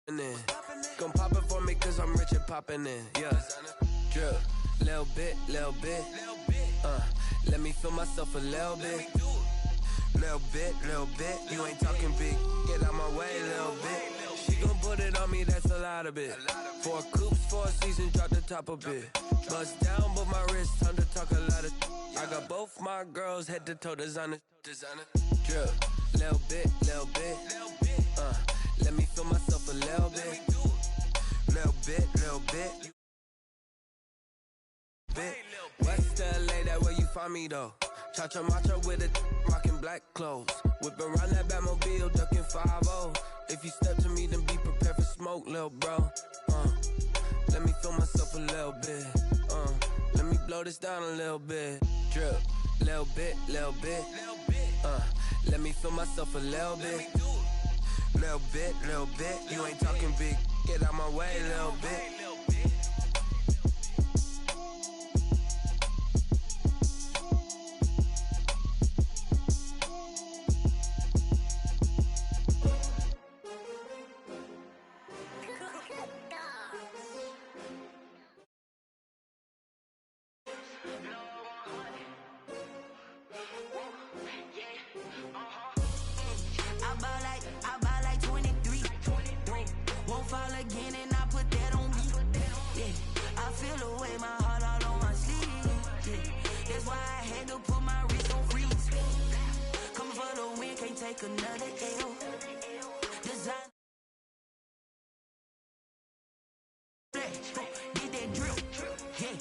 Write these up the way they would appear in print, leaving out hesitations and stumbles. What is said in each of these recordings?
in. Gon' pop it for me cause I'm rich and poppin' in. Yeah. Drip. Little bit. Let me feel myself a little bit. Little bit. You ain't talking big. Get out my way, little bit. She gon' put it on me, that's a lot of it. 4 coops, 4 seasons, drop the top a bit. Bust down, but my wrist, time to talk a lot of. I got both my girls head to toe designer. Drip. Little bit. Let me feel myself a little bit. Little bit. West LA, that where you find me though. Cha-cha matcha with a rockin' black clothes. Whip around that Batmobile, duckin' 5-0. If you step to me, then be prepared for smoke, lil' bro. Let me feel myself a little bit. Let me blow this down a little bit. Drip, little bit. Let me feel myself a little bit. Little bit. You ain't talking big. Get out my way, little bit. I buy like 23. Won't fall again and I put that on me. Yeah, I feel the way my heart all on my sleeve. Yeah, that's why I had to put my wrist on freeze. Coming for the win, can't take another L. Design. Get that drip. Yeah,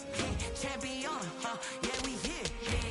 champion, yeah, we here.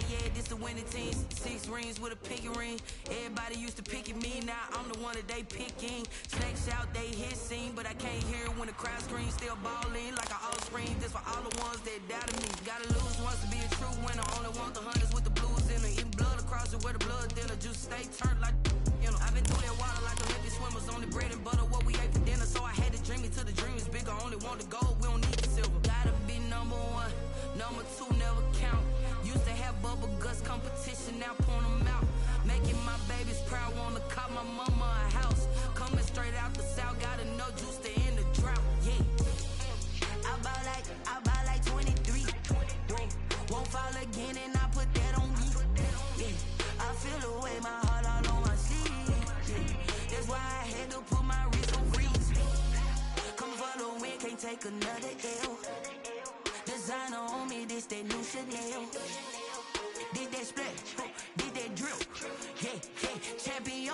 Yeah, this the winning team. 6 rings with a pinky ring. Everybody used to pick at me, now I'm the one that they picking. Snakes out, they hit scene, but I can't hear it when the crowd screams. Still balling like an offspring. This for all the ones that doubted me. Gotta lose once to be a true winner. Only want the hunters with the blues in it. Eating blood across it where the blood thinner. Juice stay turned like, you know. I've been through that water like Olympic swimmers. On the bread and butter, what we ate for dinner. So I had to dream it till the dream is bigger. Only want the gold, we don't need the silver. Gotta be number 1, number 2 never count. Used to have bubble guts competition, now point them out. Making my babies proud, wanna cop my mama a house. Coming straight out the south, gotta know juice to end the drought. Yeah, I buy like 23. Won't fall again and I put that on me. Yeah, I feel the way my heart all on my sleeve. Yeah, that's why I had to put my wrist on freeze. Coming for the win, can't take another L. Designer on me, this that new Chanel. Did that splash, did that drip. Yeah, champion,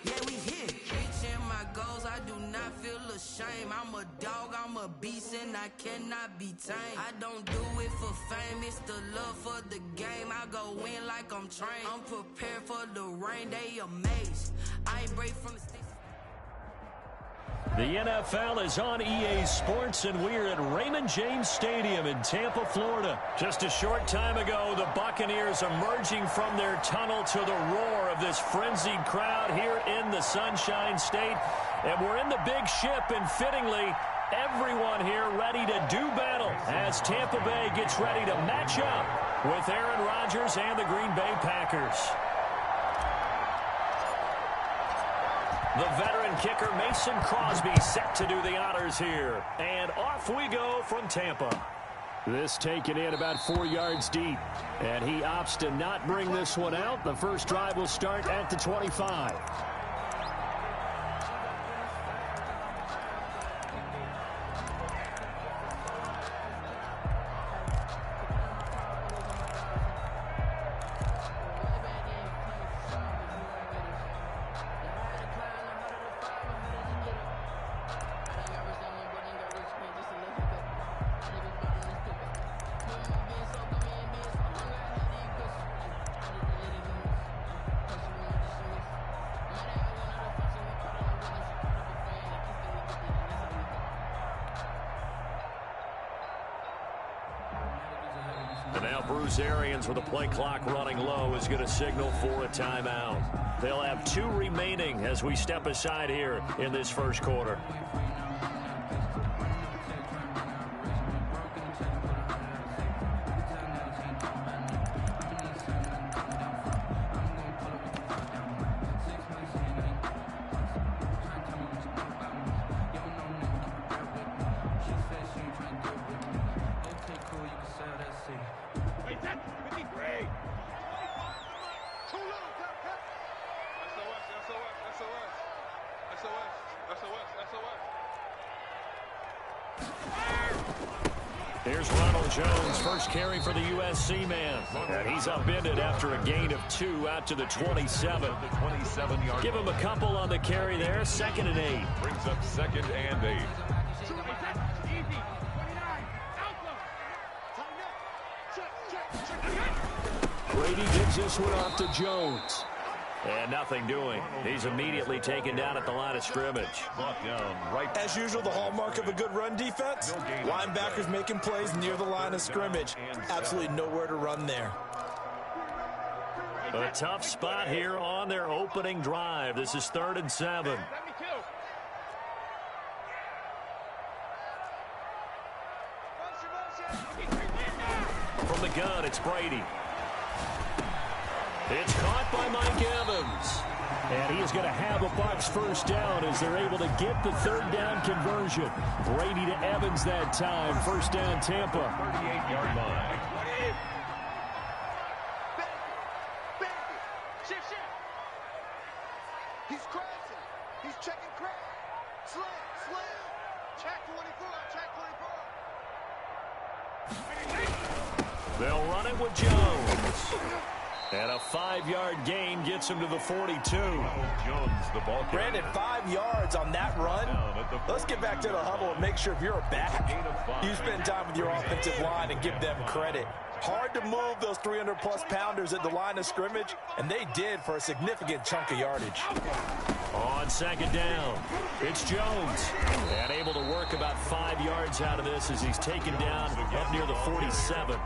yeah, we here. Reaching my goals, I do not feel ashamed. I'm a dog, I'm a beast, and I cannot be tamed. I don't do it for fame, it's the love for the game. I go in like I'm trained. I'm prepared for the rain, they amazed. I ain't break from the sticks. The NFL is on EA Sports, and we're at Raymond James Stadium in Tampa, Florida. Just a short time ago, the Buccaneers emerging from their tunnel to the roar of this frenzied crowd here in the Sunshine State. And we're in the big ship, and fittingly, everyone here ready to do battle as Tampa Bay gets ready to match up with Aaron Rodgers and the Green Bay Packers. The veteran kicker Mason Crosby set to do the honors here. And off we go from Tampa. This taken in about 4 yards deep. And he opts to not bring this one out. The first drive will start at the 25. And now Bruce Arians, with the play clock running low, is going to signal for a timeout. They'll have 2 remaining as we step aside here in this first quarter. Here's Ronald Jones, first carry for the USC man. And he's upended after a gain of 2 out to the 27. Give him a couple on the carry there, 2nd and 8. Brings up 2nd and 8. Brady gives this one off to Jones. And nothing doing. He's immediately taken down at the line of scrimmage. As usual, the hallmark of a good run defense, linebackers making plays near the line of scrimmage. Absolutely nowhere to run there. A tough spot here on their opening drive. This is 3rd and 7. From the gun, it's Brady. It's caught by Mike Evans. And he is going to have a Bucs first down as they're able to get the 3rd down conversion. Brady to Evans that time. First down, Tampa. 38-yard line. He's crossing. He's checking crack. Slam. Check 24. They'll run it with Jones. And a 5-yard gain gets him to the 42. Jones, the ball carrier. Brandon, 5 yards on that run. Let's get back to the huddle and make sure if you're a back, you spend time with your offensive line and give them credit. Hard to move those 300-plus pounders at the line of scrimmage, and they did for a significant chunk of yardage. On 2nd down, it's Jones. And able to work about 5 yards out of this as he's taken down up near the 47.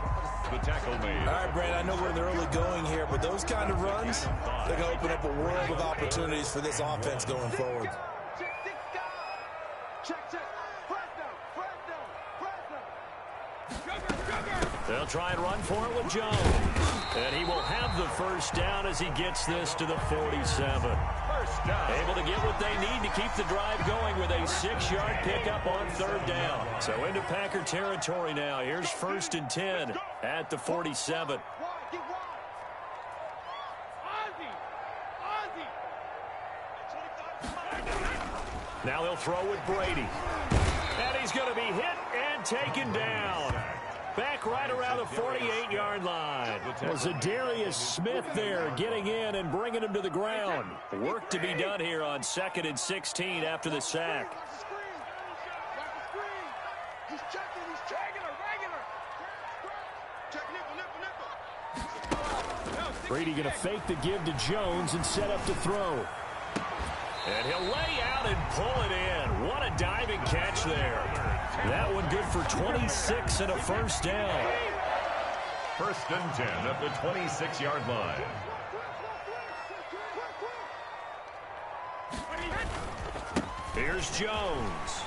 The tackle made. All right, Brandon, I know we're in the early going here, but those kind of runs, they're going to open up a world of opportunities for this offense going forward. They'll try and run for it with Jones. And he will have the first down as he gets this to the 47. Able to get what they need to keep the drive going with a 6-yard pickup on 3rd down. So into Packer territory now. Here's 1st and 10 at the 47. Now they'll throw with Brady. And he's going to be hit and taken down. Back right around the 48-yard line. Was Zadarius Smith there getting in and bringing him to the ground. Work to be done here on 2nd and 16 after the sack. Brady going to fake the give to Jones and set up to throw. And he'll lay out and pull it in. What a diving catch there. That one good for 26 and a first down. 1st and 10 at the 26-yard line. Here's Jones.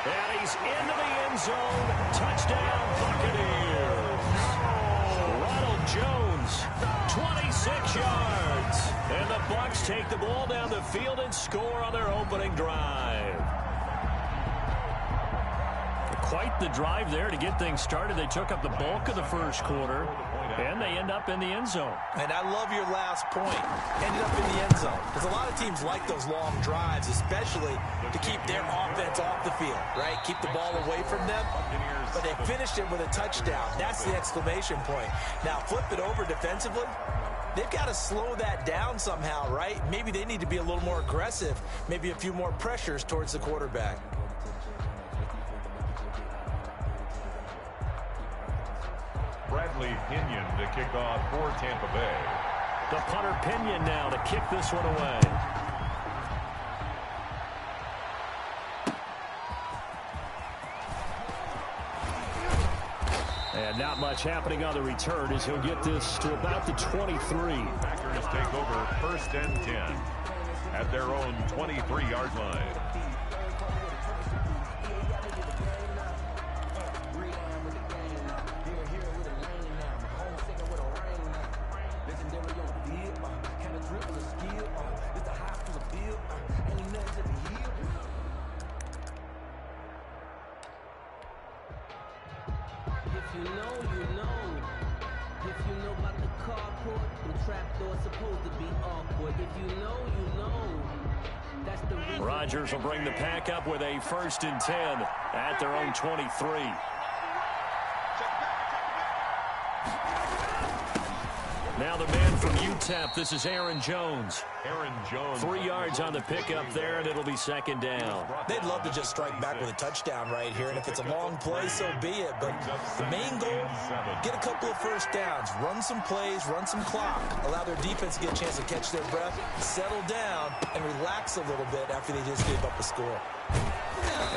And he's into the end zone. Touchdown, Buccaneers. Ronald Jones, 26 yards. And the Bucs take the ball down the field and score on their opening drive. Quite the drive there to get things started. They took up the bulk of the first quarter, and they end up in the end zone. And I love your last point. Ended up in the end zone. Because a lot of teams like those long drives, especially to keep their offense off the field, right? Keep the ball away from them. But they finished it with a touchdown. That's the exclamation point. Now, flip it over defensively. They've got to slow that down somehow, right? Maybe they need to be a little more aggressive. Maybe a few more pressures towards the quarterback. Bradley Pinion to kick off for Tampa Bay. The punter Pinion now to kick this one away. And not much happening on the return as he'll get this to about the 23. Packers take over 1st and 10 at their own 23-yard line. If you know, you know. If you know about the carport, them trapdoors supposed to be awkward. If you know, you know. That's the reason. Rodgers will bring the pack up with a 1st and 10 at their own 23. Now the man from UTEP, this is Aaron Jones. Aaron Jones. 3 yards on the pickup there, and it'll be 2nd down. They'd love to just strike back with a touchdown right here, and if it's a long play, so be it. But the main goal, get a couple of first downs, run some plays, run some clock, allow their defense to get a chance to catch their breath, settle down, and relax a little bit after they just gave up a score.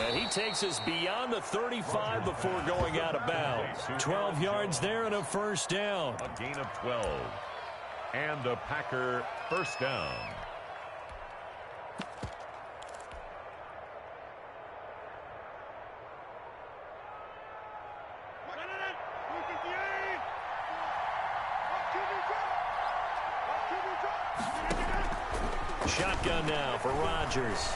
And he takes us beyond the 35 before going out of bounds. 12 yards there and a 1st down. A gain of 12. And a Packer 1st down. Shotgun now for Rodgers.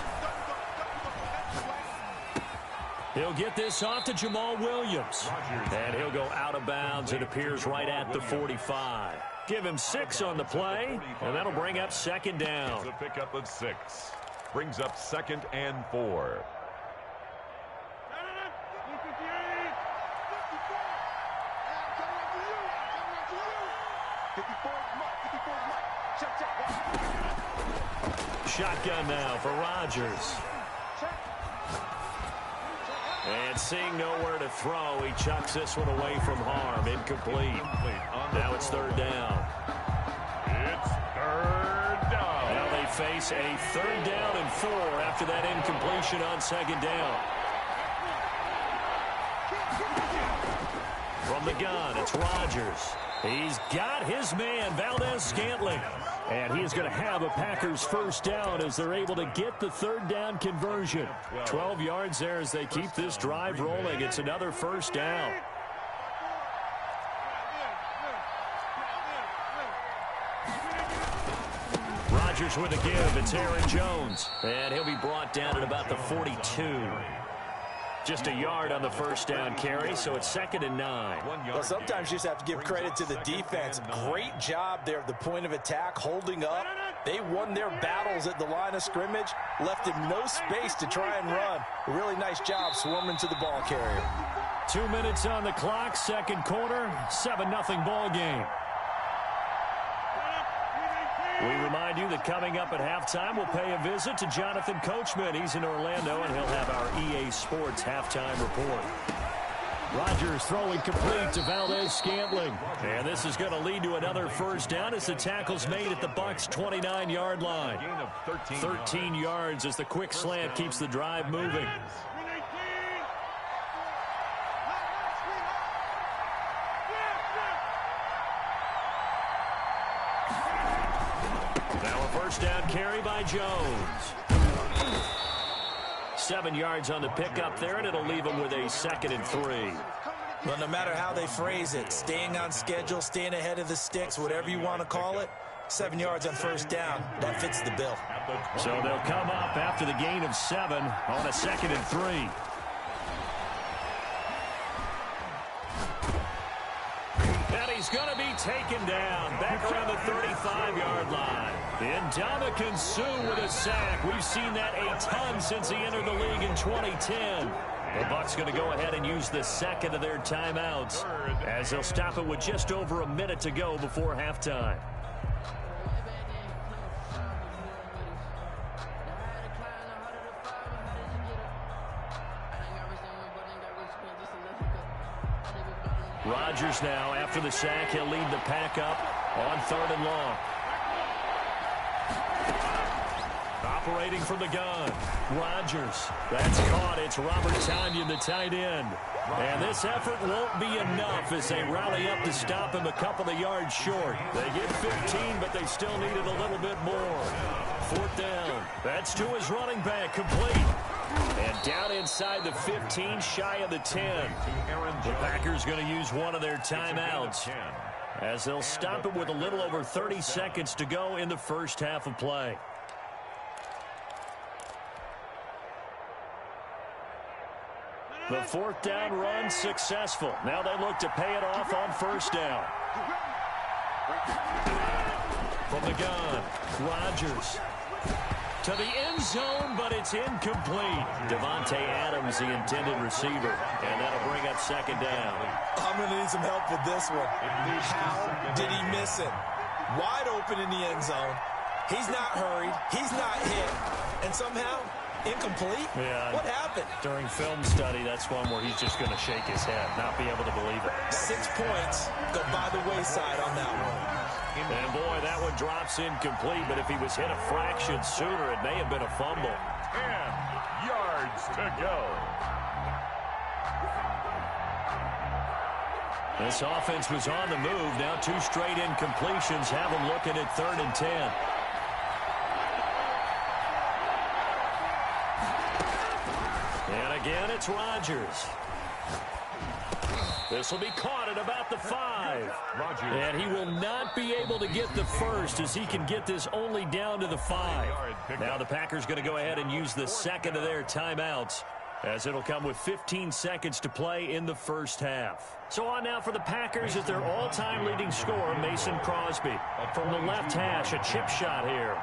He'll get this off to Jamal Williams. And he'll go out of bounds. It appears right at the 45. Give him 6 on the play, and that'll bring up 2nd down. It's a pickup of 6. Brings up 2nd and 4. Shotgun now for Rodgers. And seeing nowhere to throw, he chucks this one away from harm. Incomplete. Now it's 3rd down. It's 3rd down. Now they face a 3rd down and 4 after that incompletion on 2nd down. From the gun, it's Rodgers. He's got his man, Valdez-Scantling. And he is going to have a Packers 1st down as they're able to get the 3rd down conversion. 12 yards there as they keep this drive rolling. It's another 1st down. Rodgers with a give. It's Aaron Jones. And he'll be brought down at about the 42. Just a yard on the 1st down carry, so it's 2nd and 9. Well, sometimes you just have to give credit to the defense. Great job there at the point of attack, holding up. They won their battles at the line of scrimmage, left him no space to try and run. A really nice job swarming to the ball carrier. 2 minutes on the clock, 2nd quarter, 7-0 ball game. We remind you that coming up at halftime, we'll pay a visit to Jonathan Coachman. He's in Orlando, and he'll have our EA Sports halftime report. Rodgers throwing complete to Valdez-Scantling. And this is going to lead to another 1st down as the tackle's made at the Bucs' 29-yard line. 13 yards as the quick slant keeps the drive moving. Now a 1st down carry by Jones. 7 yards on the pickup there, and it'll leave him with a 2nd and 3. Well, no matter how they phrase it, staying on schedule, staying ahead of the sticks, whatever you want to call it, 7 yards on 1st down, that fits the bill. So they'll come up after the gain of 7 on a 2nd and 3. He's going to be taken down back around the 35-yard line. Ndamukong Suh with a sack. We've seen that a ton since he entered the league in 2010. The Bucs going to go ahead and use the 2nd of their timeouts as they'll stop it with just over a minute to go before halftime. Rodgers now, after the sack, he'll lead the pack up on 3rd and long. Operating from the gun, Rodgers. That's caught. It's Robert Tonyan, the tight end. And this effort won't be enough as they rally up to stop him a couple of yards short. They get 15, but they still needed a little bit more. 4th down. That's to his running back, complete. And down inside the 15, shy of the 10. The Packers going to use one of their timeouts as they'll stop it with a little over 30 seconds to go in the 1st half of play. The 4th down run successful. Now they look to pay it off on 1st down. From the gun, Rodgers to the end zone, but it's incomplete. Devontae Adams, the intended receiver, and that'll bring up second down. I'm going to need some help with this one. How did he miss it? Wide open in the end zone. He's not hurried. He's not hit. And somehow, incomplete? Yeah. What happened? During film study, that's one where he's just going to shake his head, not be able to believe it. 6 points go by the wayside on that one. And boy, that one drops incomplete, but if he was hit a fraction sooner, it may have been a fumble. 10 yards to go. This offense was on the move. Now 2 straight incompletions have them looking at 3rd and 10. And again, it's Rodgers. This will be caught at about the 5. And he will not be able to get the first, as he can get this only down to the 5. Now the Packers going to go ahead and use the second of their timeouts, as it'll come with 15 seconds to play in the first half. So on now for the Packers is their all-time leading scorer, Mason Crosby. From the left hash, a chip shot here.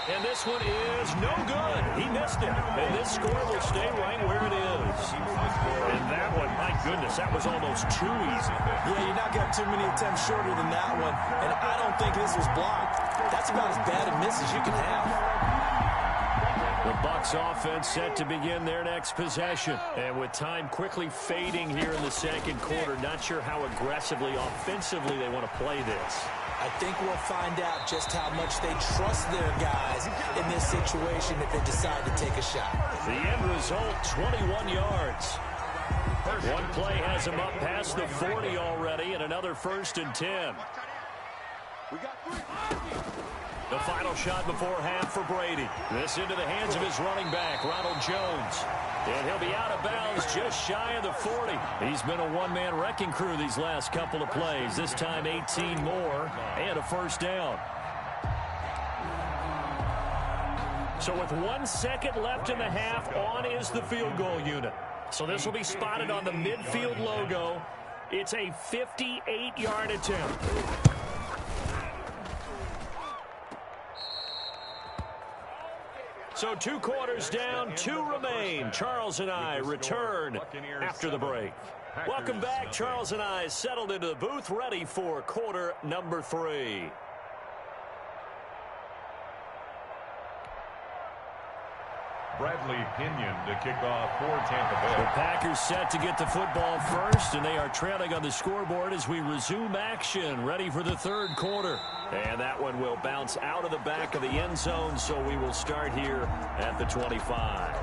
And this one is no good. He missed it. And this score will stay right where it is. And that one, my goodness, that was almost too easy. Yeah, you're not going to have too many attempts shorter than that one. And I don't think this was blocked. That's about as bad a miss as you can have. The Bucs offense set to begin their next possession. And with time quickly fading here in the second quarter, not sure how aggressively, offensively they want to play this. I think we'll find out just how much they trust their guys in this situation if they decide to take a shot. The end result, 21 yards. One play has him up past the 40 already, and another 1st and 10. The final shot before half for Brady. This into the hands of his running back, Ronald Jones. And he'll be out of bounds just shy of the 40. He's been a one-man wrecking crew these last couple of plays. This time 18 more and a first down. So with 1 second left in the half, on is the field goal unit. So this will be spotted on the midfield logo. It's a 58-yard attempt. So 2 quarters down, 2 remain. Charles and I return after the break. Welcome back. Charles and I settled into the booth, ready for quarter number 3. Bradley Pinion to kick off for Tampa Bay. The Packers set to get the football first, and they are trailing on the scoreboard as we resume action, ready for the 3rd quarter. And that one will bounce out of the back of the end zone, so we will start here at the 25.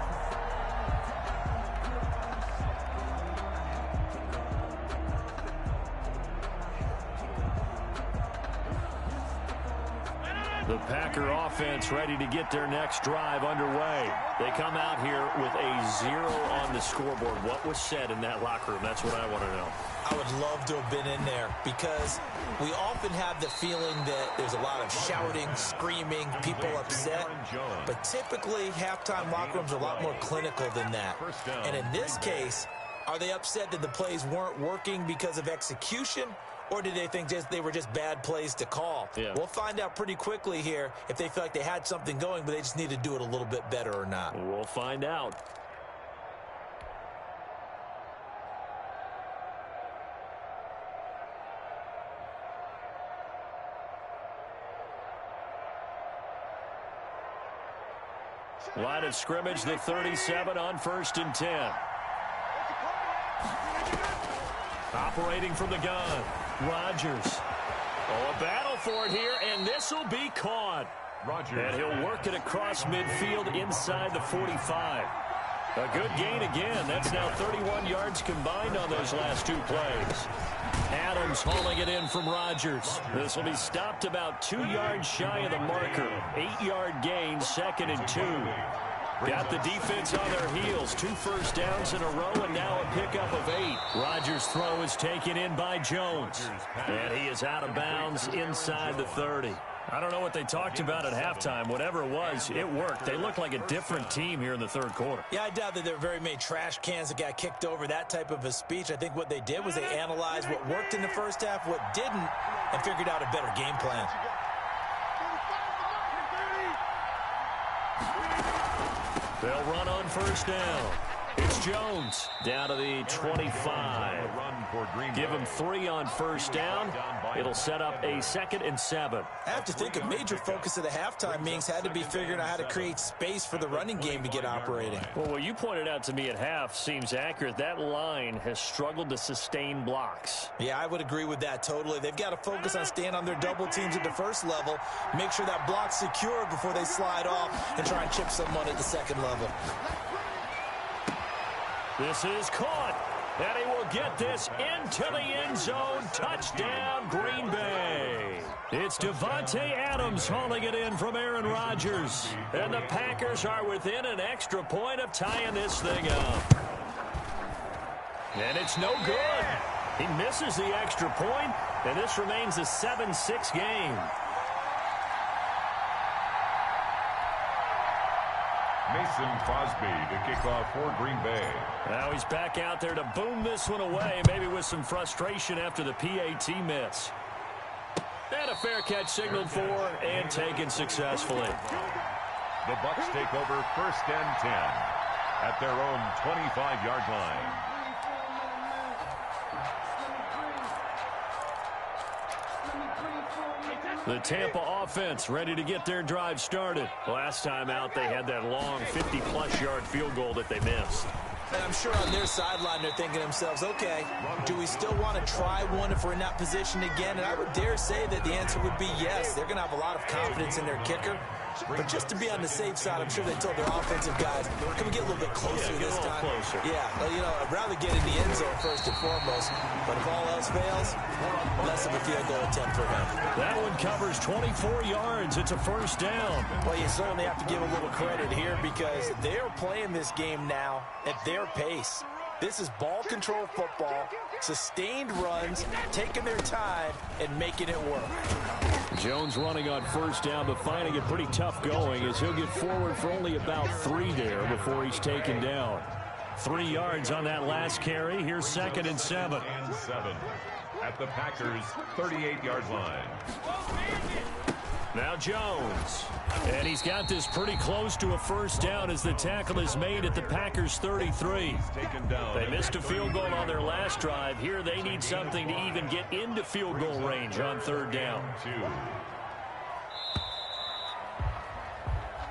The Packer offense ready to get their next drive underway. They come out here with a 0 on the scoreboard. What was said in that locker room? That's what I want to know. I would love to have been in there, because we often have the feeling that there's a lot of shouting, screaming, people upset. But typically, halftime locker rooms are a lot more clinical than that. And in this case, are they upset that the plays weren't working because of execution? Or did they think they were just bad plays to call? Yeah. We'll find out pretty quickly here if they feel like they had something going, but they just need to do it a little bit better or not. We'll find out. Line of scrimmage, the 37 on 1st and 10. Operating from the gun, Rodgers. Oh, a battle for it here, and this will be caught. And he'll work it across midfield inside the 45. A good gain again. That's now 31 yards combined on those last 2 plays. Adams hauling it in from Rodgers. This will be stopped about 2 yards shy of the marker. 8-yard gain, 2nd and 2. Got the defense on their heels. 2 first downs in a row, and now a pickup of 8. Rodgers' throw is taken in by Jones. And he is out of bounds inside the 30. I don't know what they talked about at halftime. Whatever it was, it worked. They looked like a different team here in the third quarter. Yeah, I doubt that there were very many trash cans that got kicked over, that type of a speech. I think what they did was they analyzed what worked in the first half, what didn't, and figured out a better game plan. They'll run on first down. It's Jones down to the 25. Give him 3 on first down. It'll set up a 2nd and 7. I have to think a major focus of the halftime meetings had to be figuring out how to create space for the running game to get operating. Well, what you pointed out to me at half seems accurate. That line has struggled to sustain blocks. Yeah, I would agree with that totally. They've got to focus on staying on their double teams at the first level, make sure that block's secure before they slide off and try and chip someone at the second level. This is caught, and he will get this into the end zone. Touchdown, Green Bay. It's Devontae Adams hauling it in from Aaron Rodgers. And the Packers are within an extra point of tying this thing up. And it's no good. He misses the extra point, and this remains a 7-6 game. Mason Crosby to kick off for Green Bay. Now he's back out there to boom this one away, maybe with some frustration after the PAT miss. And a fair catch signaled for and taken successfully. The Bucs take over 1st and 10 at their own 25-yard line. The Tampa offense ready to get their drive started. Last time out, they had that long 50-plus yard field goal that they missed. And I'm sure on their sideline they're thinking to themselves, okay, do we still want to try one if we're in that position again? And I would dare say that the answer would be yes. They're going to have a lot of confidence in their kicker. But just to be on the safe side, I'm sure they told their offensive guys, can we get a little bit closer this time? Yeah, well, you know, I'd rather get in the end zone first and foremost. But if all else fails, less of a field goal attempt for him. That one covers 24 yards. It's a first down. Well, you certainly have to give a little credit here because they're playing this game now at their pace. This is ball control football, sustained runs, taking their time, and making it work. Jones running on first down, but finding it pretty tough going as he'll get forward for only about 3 there before he's taken down. 3 yards on that last carry. Here's 2nd and 7. And 7 at the Packers' 38-yard line. Now Jones. And he's got this pretty close to a first down as the tackle is made at the Packers' 33. They missed a field goal on their last drive. Here they need something to even get into field goal range on 3rd down.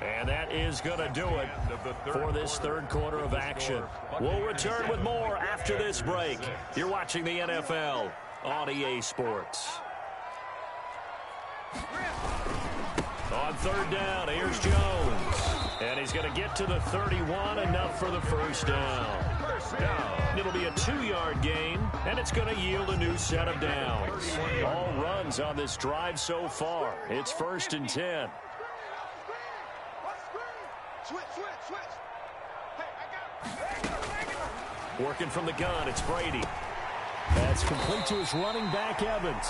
And that is going to do it for this third quarter of action. We'll return with more after this break. You're watching the NFL on EA Sports. On 3rd down, here's Jones. And he's going to get to the 31, enough for the first down. It'll be a 2-yard gain, and it's going to yield a new set of downs. All runs on this drive so far. It's 1st and 10. Working from the gun, it's Brady. That's complete to his running back, Evans.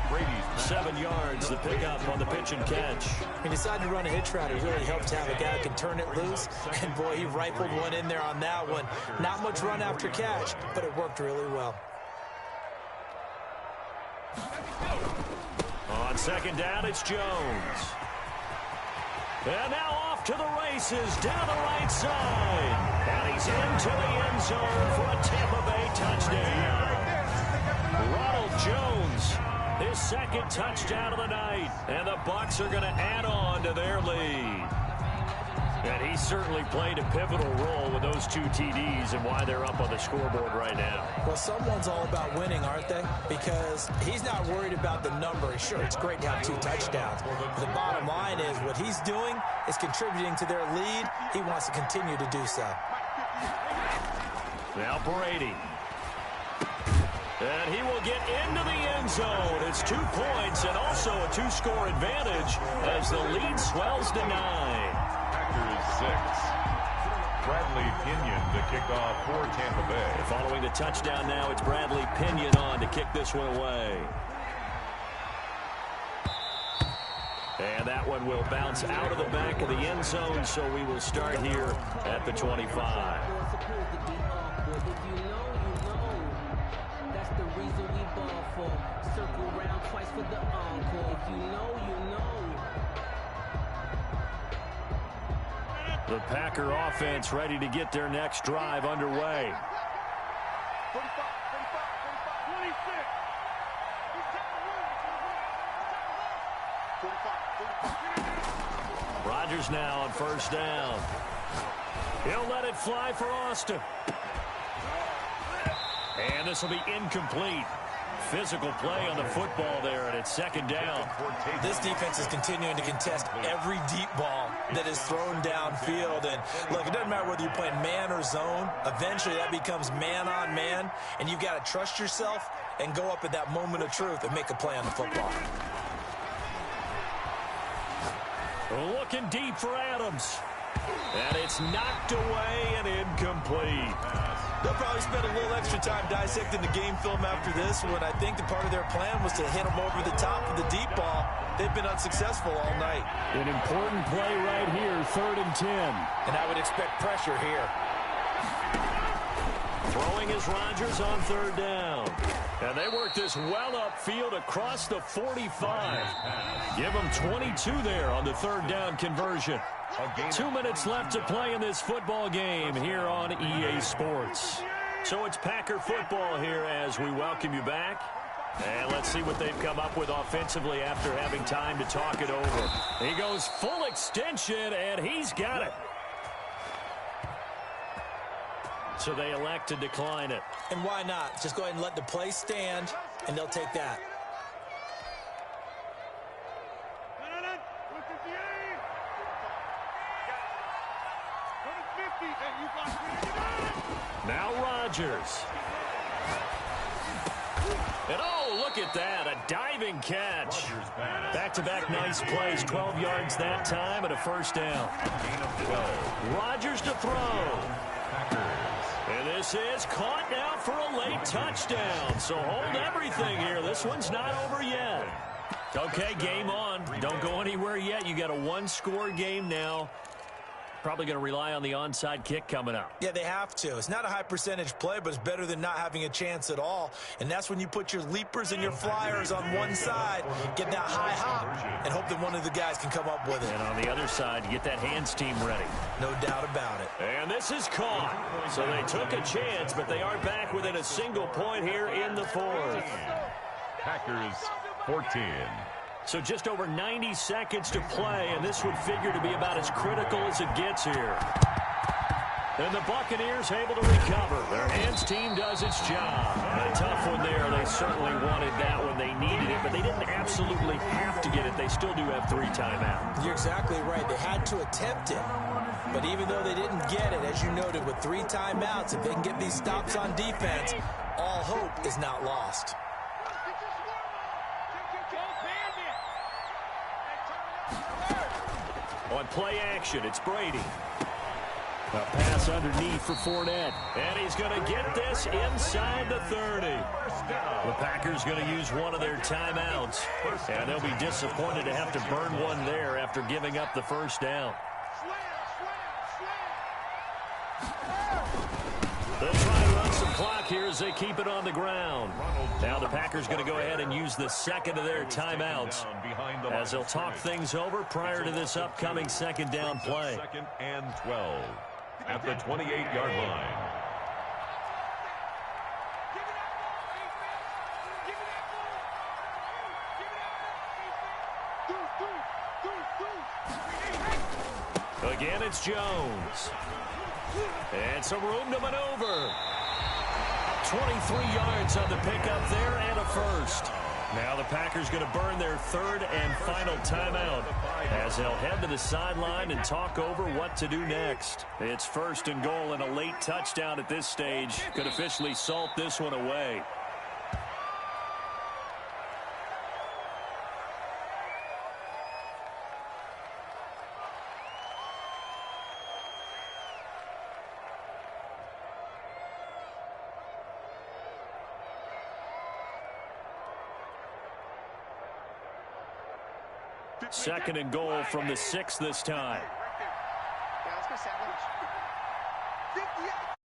Brady's 7 yards, the pickup on the pitch and catch. He decided to run a hitch route. It really helps to have a guy who can turn it loose. And, boy, he rifled one in there on that one. Not much run after catch, but it worked really well. On 2nd down, it's Jones. And now off to the races down the right side. And he's into the end zone for a Tampa Bay touchdown. Ronald Jones, his 2nd touchdown of the night. And the Bucs are going to add on to their lead. And he certainly played a pivotal role with those 2 TDs and why they're up on the scoreboard right now. Well, someone's all about winning, aren't they? Because he's not worried about the number. Sure, it's great to have 2 touchdowns. But the bottom line is what he's doing is contributing to their lead. He wants to continue to do so. Now Brady. And he will get into the end zone. It's 2 points and also a 2-score advantage as the lead swells to 9. Packers 6. Bradley Pinion to kick off for Tampa Bay. Following the touchdown now, it's Bradley Pinion on to kick this one away. And that one will bounce out of the back of the end zone, so we will start here at the 25. That's the reason we ball for. Circle round twice for the encore. If you know, you know. The Packer offense ready to get their next drive underway. 45. Rodgers now on first down. He'll let it fly for Austin. And this will be incomplete. Physical play on the football there, and it's second down. This defense is continuing to contest every deep ball that is thrown downfield. And look, it doesn't matter whether you're playing man or zone. Eventually that becomes man on man, and you've got to trust yourself and go up at that moment of truth and make a play on the football. Looking deep for Adams. And it's knocked away and incomplete. They'll probably spend a little extra time dissecting the game film after this one. I think that part of their plan was to hit them over the top of the deep ball. They've been unsuccessful all night. An important play right here, 3rd and 10. And I would expect pressure here. Throwing is Rodgers on 3rd down. And they work this well upfield across the 45. Give them 22 there on the 3rd down conversion. 2 minutes left to play in this football game here on EA Sports. So it's Packer football here as we welcome you back. And let's see what they've come up with offensively after having time to talk it over. He goes full extension, and he's got it. So they elect to decline it. And why not? Just go ahead and let the play stand, and they'll take that. Now Rodgers. And oh, look at that, a diving catch. Back-to-back nice plays, 12 yards that time and a first down. Rodgers to throw. And this is caught now for a late touchdown. So hold everything here. This one's not over yet. Okay, game on. Don't go anywhere yet. You got a one-score game now. Probably going to rely on the onside kick coming up. Yeah, they have to. It's not a high percentage play, but it's better than not having a chance at all. And that's when you put your leapers and your flyers on one side, get that high hop, and hope that one of the guys can come up with it. And on the other side, get that hands team ready. No doubt about it. And this is caught. So they took a chance, but they are back within a single point here in the 4th. Packers 14. So just over 90 seconds to play, and this would figure to be about as critical as it gets here. And the Buccaneers able to recover. Their hands team does its job. A tough one there. They certainly wanted that when they needed it, but they didn't absolutely have to get it. They still do have 3 timeouts. You're exactly right. They had to attempt it. But even though they didn't get it, as you noted, with 3 timeouts, if they can get these stops on defense, all hope is not lost. On play action, it's Brady. A pass underneath for Fournette. And he's going to get this inside the 30. The Packers going to use one of their timeouts. And they'll be disappointed to have to burn one there after giving up the first down. They'll try and run some clock here as they keep it on the ground. Now the Packers going to go ahead and use the second of their timeouts as they'll talk things over prior to this upcoming second down play. 2nd and 12 at the 28-yard line. Again, it's Jones. And some room to maneuver. 23 yards on the pickup there and a first. Now the Packers going to burn their 3rd and final timeout as they'll head to the sideline and talk over what to do next. It's 1st and goal, and a late touchdown at this stage could officially salt this one away. 2nd and goal from the 6 this time. Yeah, let's go sandwich. 58.